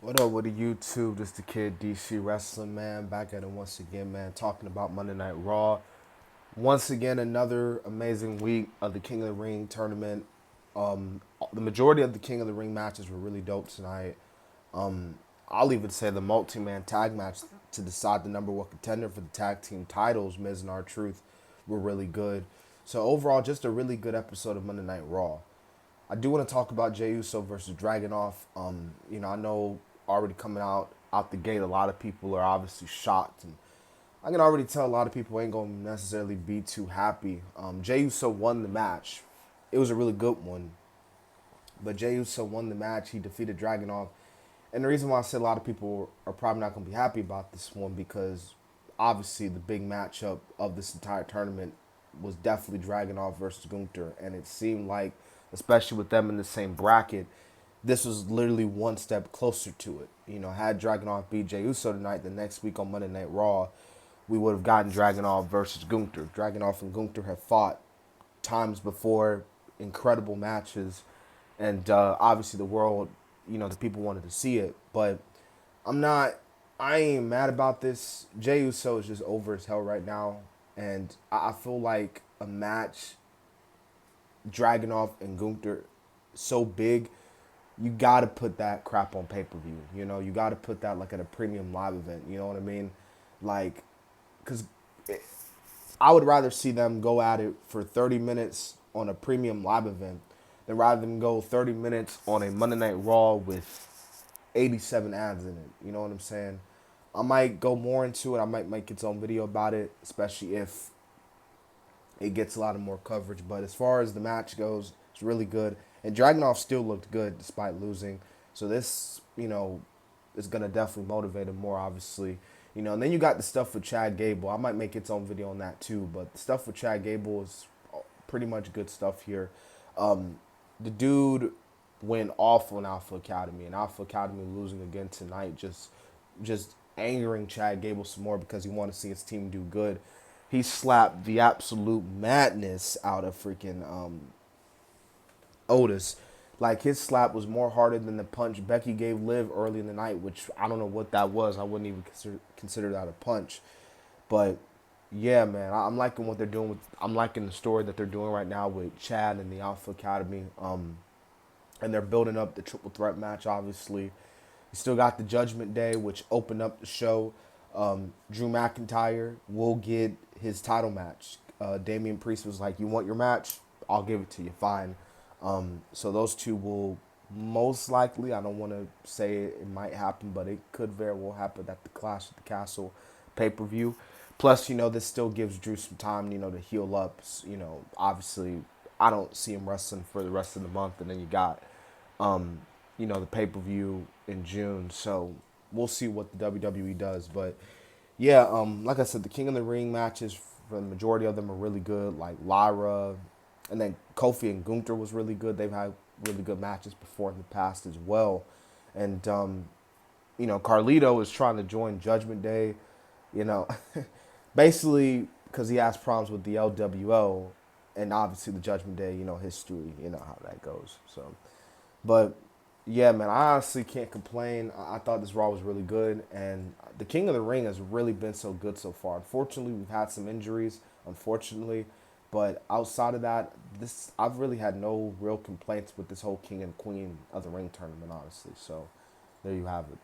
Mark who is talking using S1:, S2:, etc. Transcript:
S1: What up with the YouTube? This the kid DC Wrestling, man. Back at it once again, man. Talking about Monday Night Raw. Once again, another amazing week of the King of the Ring tournament. The majority of the King of the Ring matches were really dope tonight. I'll even say the multi-man tag match to decide the number one contender for the tag team titles, Miz and R-Truth, were really good. So overall, just a really good episode of Monday Night Raw. I do want to talk about Jey Uso versus Dragunov. I know already coming out the gate, a lot of people are obviously shocked, and I can already tell a lot of people ain't gonna necessarily be too happy. Jey Uso won the match. It was a really good one, but Jey Uso won the match. He defeated Dragunov, and the reason why I said a lot of people are probably not gonna be happy about this one because obviously the big matchup of this entire tournament was definitely Dragunov versus Gunther, and it seemed like, especially with them in the same bracket, this was literally one step closer to it. Had Dragunov beat Jey Uso tonight, the next week on Monday Night Raw, we would have gotten Dragunov versus Gunther. Dragunov and Gunther have fought times before, incredible matches, and obviously the world, the people wanted to see it. But I'm not, I ain't mad about this. Jey Uso is just over as hell right now, and I feel like a match, Dragunov and Gunther, so big, you gotta put that crap on pay per view. You gotta put that like at a premium live event. You know what I mean? Like, cause I would rather see them go at it for 30 minutes on a premium live event than rather than go 30 minutes on a Monday Night Raw with 87 ads in it. You know what I'm saying? I might go more into it. I might make its own video about it, especially if it gets a lot of more coverage. But as far as the match goes, it's really good. And Dragunov still looked good despite losing. So this, is gonna definitely motivate him more, obviously. And then you got the stuff with Chad Gable. I might make its own video on that too. But the stuff with Chad Gable is pretty much good stuff here. The dude went off on Alpha Academy, and Alpha Academy losing again tonight just angering Chad Gable some more because he wanted to see his team do good. He slapped the absolute madness out of freaking Otis. Like, his slap was more harder than the punch Becky gave Liv early in the night, which I don't know what that was. I wouldn't even consider that a punch. But yeah, man, I'm liking what they're doing with. I'm liking the story that they're doing right now with Chad and the Alpha Academy. And they're building up the triple threat match. Obviously, you still got the Judgment Day, which opened up the show. Drew McIntyre will get his title match. Damian Priest was like, "You want your match? I'll give it to you. Fine." So those two will most likely. I don't want to say it might happen, but it could very well happen at the Clash at the Castle pay-per-view. Plus, this still gives Drew some time, to heal up. Obviously, I don't see him wrestling for the rest of the month, and then you got, the pay-per-view in June. So we'll see what the WWE does. But yeah, like I said, the King of the Ring matches, for the majority of them, are really good. Like Lyra, and then Kofi and Gunther was really good. They've had really good matches before in the past as well. And Carlito is trying to join Judgment Day. You know, basically because he has problems with the LWO, and obviously the Judgment Day. History. You know how that goes. So, but yeah, man, I honestly can't complain. I thought this Raw was really good, and the King of the Ring has really been so good so far. Unfortunately, we've had some injuries, unfortunately, but outside of that, this I've really had no real complaints with this whole King and Queen of the Ring tournament, honestly. So there you have it.